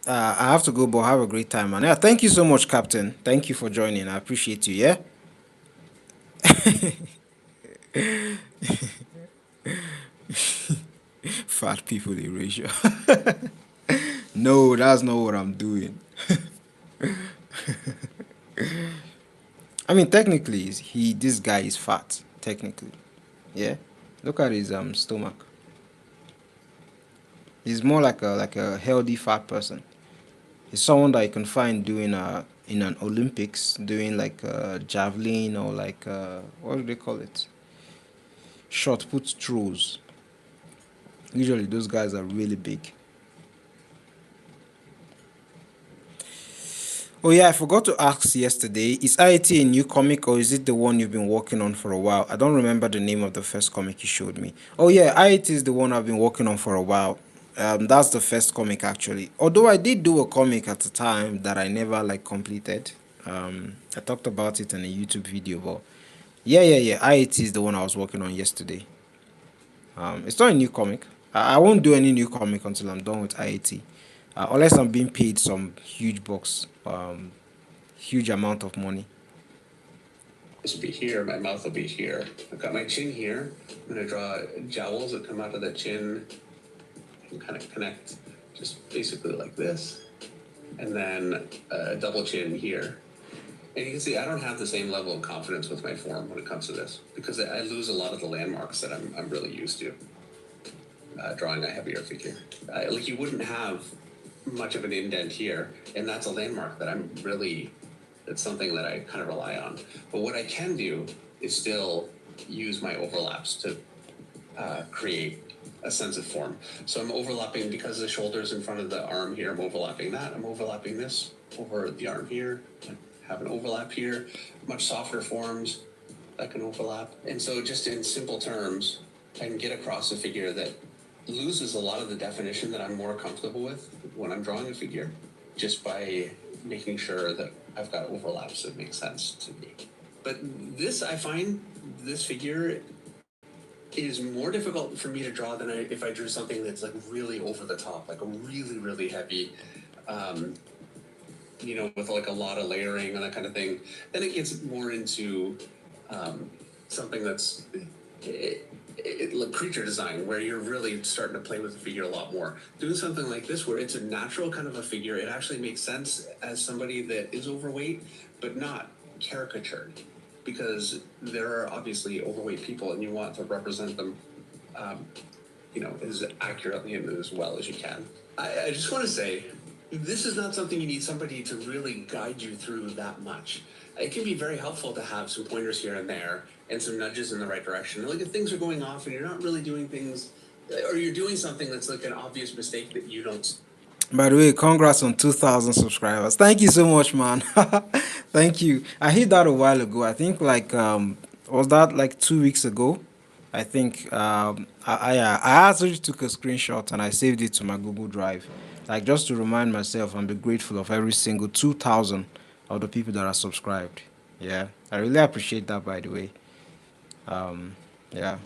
I have to go, but have a great time, man. Yeah, thank you so much, Captain. Thank you for joining. I appreciate you. Yeah. Fat people erasure. No, that's not what I'm doing. I mean, technically, this guy is fat. Technically, yeah. Look at his stomach. He's more like a healthy fat person. He's someone that you can find doing in an Olympics, doing like javelin or like what do they call it? Shot put throws. Usually those guys are really big. Oh yeah, I forgot to ask yesterday. Is IIT a new comic or is it the one you've been working on for a while? I don't remember the name of the first comic you showed me. Oh yeah, IIT is the one I've been working on for a while. That's the first comic actually. Although I did do a comic at the time that I never like completed. I talked about it in a YouTube video, but yeah. IIT is the one I was working on yesterday. It's not a new comic. I won't do any new comic until I'm done with IIT, unless I'm being paid some huge bucks. Huge amount of money. This will be here, my mouth will be here. I've got my chin here. I'm going to draw jowls that come out of the chin and kind of connect just basically like this. And then a double chin here. And you can see I don't have the same level of confidence with my form when it comes to this because I lose a lot of the landmarks that I'm really used to drawing a heavier figure. Like you wouldn't have much of an indent here, and that's a landmark that I'm really, it's something that I kind of rely on. But what I can do is still use my overlaps to create a sense of form. So I'm overlapping because the shoulder's in front of the arm here. I'm overlapping that. I'm overlapping this over the arm here. I have an overlap here. Much softer forms that can overlap. And so just in simple terms, I can get across a figure that loses a lot of the definition that I'm more comfortable with when I'm drawing a figure, just by making sure that I've got overlaps that make sense to me. But this, I find this figure is more difficult for me to draw than if I drew something that's like really over the top, like a really, really heavy, with like a lot of layering and that kind of thing. Then it gets more into something that's like creature design, where you're really starting to play with the figure a lot more. Doing something like this, where it's a natural kind of a figure, it actually makes sense as somebody that is overweight, but not caricatured, because there are obviously overweight people, and you want to represent them, as accurately and as well as you can. I just want to say, this is not something you need somebody to really guide you through that much. It can be very helpful to have some pointers here and there and some nudges in the right direction. Like if things are going off and you're not really doing things, or you're doing something that's like an obvious mistake that you don't. By the way, congrats on 2,000 subscribers. Thank you so much, man. Thank you. I hit that a while ago. I think like was that like 2 weeks ago? I think I actually took a screenshot and I saved it to my Google Drive, like just to remind myself and be grateful of every single 2,000 of the people that are subscribed. Yeah, I really appreciate that. By the way, yeah.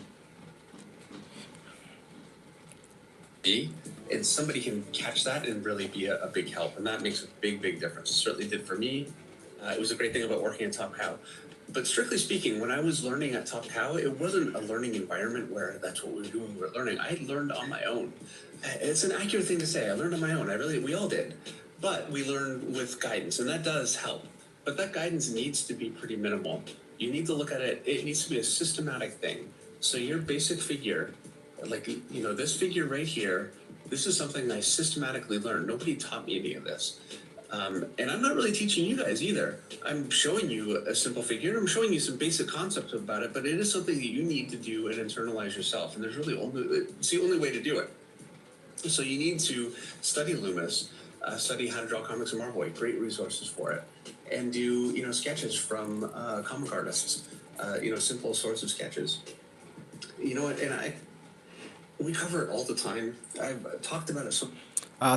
And somebody can catch that and really be a big help, and that makes a big difference. It certainly did for me. It was a great thing about working at Top Cow. But strictly speaking, when I was learning at Top Cow, it wasn't a learning environment where that's what we were doing. We were learning. I learned on my own. It's an accurate thing to say. I learned on my own. We all did. But we learned with guidance, and that does help. But that guidance needs to be pretty minimal. You need to look at it. It needs to be a systematic thing. So your basic figure, like, this figure right here, this is something I systematically learned. Nobody taught me any of this. And I'm not really teaching you guys either. I'm showing you a simple figure. I'm showing you some basic concepts about it, but it is something that you need to do and internalize yourself. And it's the only way to do it. So you need to study Loomis, study how to draw comics in Marvel, great resources for it, and do sketches from comic artists, simple sorts of sketches. And we cover it all the time. I've talked about it so.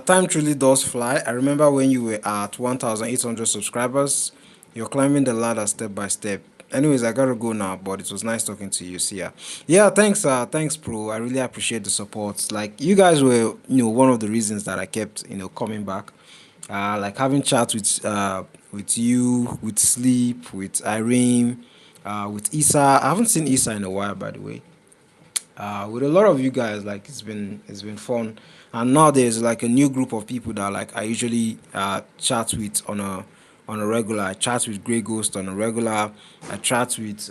Time truly does fly. I remember when you were at 1,800 subscribers, you're climbing the ladder step by step. Anyways, I gotta go now, but it was nice talking to you. See ya. Yeah, thanks, thanks, bro. I really appreciate the support. Like you guys were, one of the reasons that I kept, coming back. Like having chats with you, with Sleep, with Irene, with Isa. I haven't seen Isa in a while, by the way. with a lot of you guys. Like it's been fun, and now there's like a new group of people that like I usually chat with on a regular. I chat with Grey Ghost on a regular. I chat with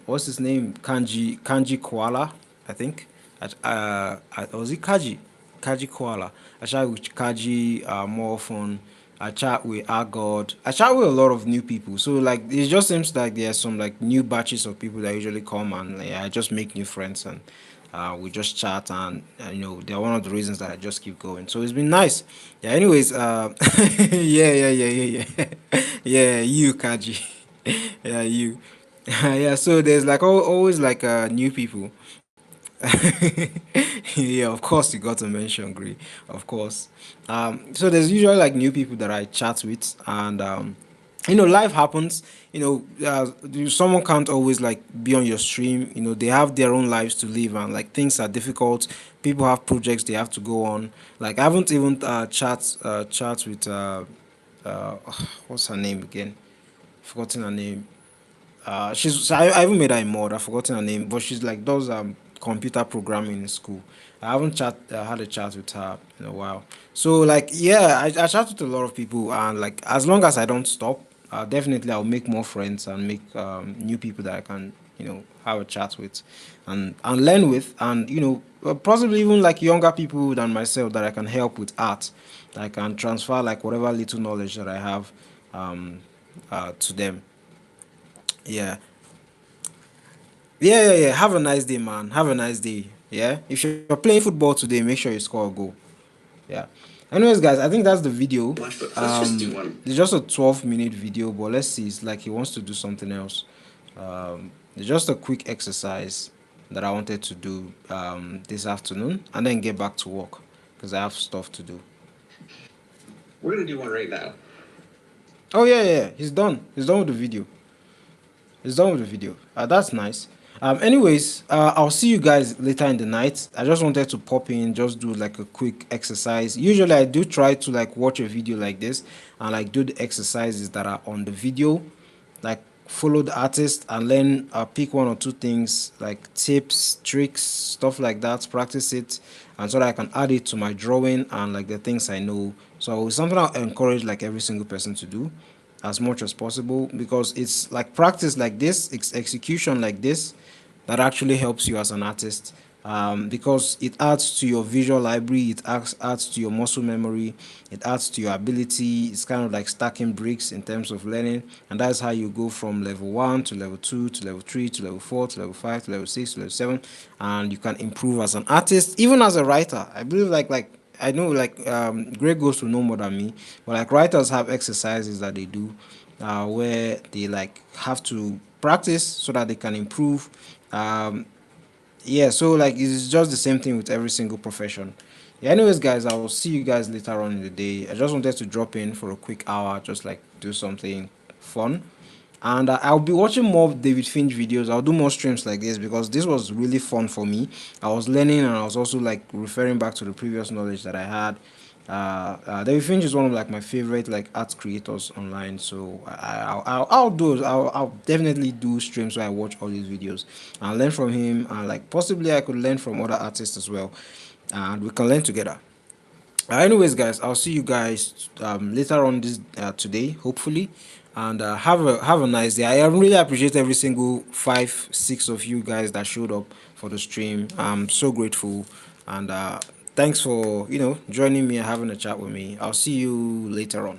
what's his name, Kanji Koala, I think. Was it Kaji Koala? I chat with Kaji more often. I chat with our God. I chat with a lot of new people. So like it just seems like there's some like new batches of people that usually come, and like, I just make new friends, and we just chat, and you know they're one of the reasons that I just keep going. So it's been nice. Yeah. Anyways, yeah. Yeah, you Kaji. Yeah, you. Yeah. So there's like always like new people. Yeah, of course you got to mention Gray, of course. So there's usually like new people that I chat with, and you know, life happens. You know, someone can't always like be on your stream. You know, they have their own lives to live, and like things are difficult. People have projects they have to go on. Like I haven't even chat with uh, what's her name again? Forgotten her name. I even made her a mod. I've forgotten her name, but she's like does computer programming in school. I haven't had a chat with her in a while. So like yeah, I chat with a lot of people, and like as long as I don't stop, definitely I'll make more friends and make new people that I can have a chat with, and learn with, and possibly even like younger people than myself that I can help with art, that I can transfer like whatever little knowledge that I have to them. Yeah. Yeah. Have a nice day, man. Have a nice day. Yeah. If you're playing football today, make sure you score a goal. Yeah. Anyways, guys, I think that's the video. Much, but let's just do one. It's just a 12-minute video, but let's see. It's like he wants to do something else. It's just a quick exercise that I wanted to do this afternoon, and then get back to work because I have stuff to do. We're gonna do one right now. Oh yeah. He's done. He's done with the video. It's done with the video. That's nice. Anyways, I'll see you guys later in the night. I just wanted to pop in, just do like a quick exercise. Usually, I do try to like watch a video like this and like do the exercises that are on the video, like follow the artist and learn, pick one or two things like tips, tricks, stuff like that, practice it, and so that I can add it to my drawing and like the things I know. So it's something I encourage like every single person to do as much as possible, because it's like practice like this, it's execution like this that actually helps you as an artist, because it adds to your visual library, it adds to your muscle memory, it adds to your ability. It's kind of like stacking bricks in terms of learning, and that's how you go from level 1 to level 2 to level 3 to level 4 to level 5 to level 6 to level 7, and you can improve as an artist, even as a writer. I believe like I know like Greg goes to know more than me, but like writers have exercises that they do where they like have to practice so that they can improve. Yeah, so like it's just the same thing with every single profession. Yeah, anyways, guys, I'll see you guys later on in the day. I just wanted to drop in for a quick hour, just like do something fun. And I'll be watching more David Finch videos. I'll do more streams like this because this was really fun for me. I was learning, and I was also like referring back to the previous knowledge that I had. David Finch is one of like my favorite like art creators online. So I'll definitely do streams where I watch all these videos and learn from him, and like possibly I could learn from other artists as well, and we can learn together. Anyways, guys, I'll see you guys later on this today, hopefully, and have a nice day. I really appreciate every single 5, 6 of you guys that showed up for the stream. I'm so grateful, and thanks for joining me and having a chat with me. I'll see you later on.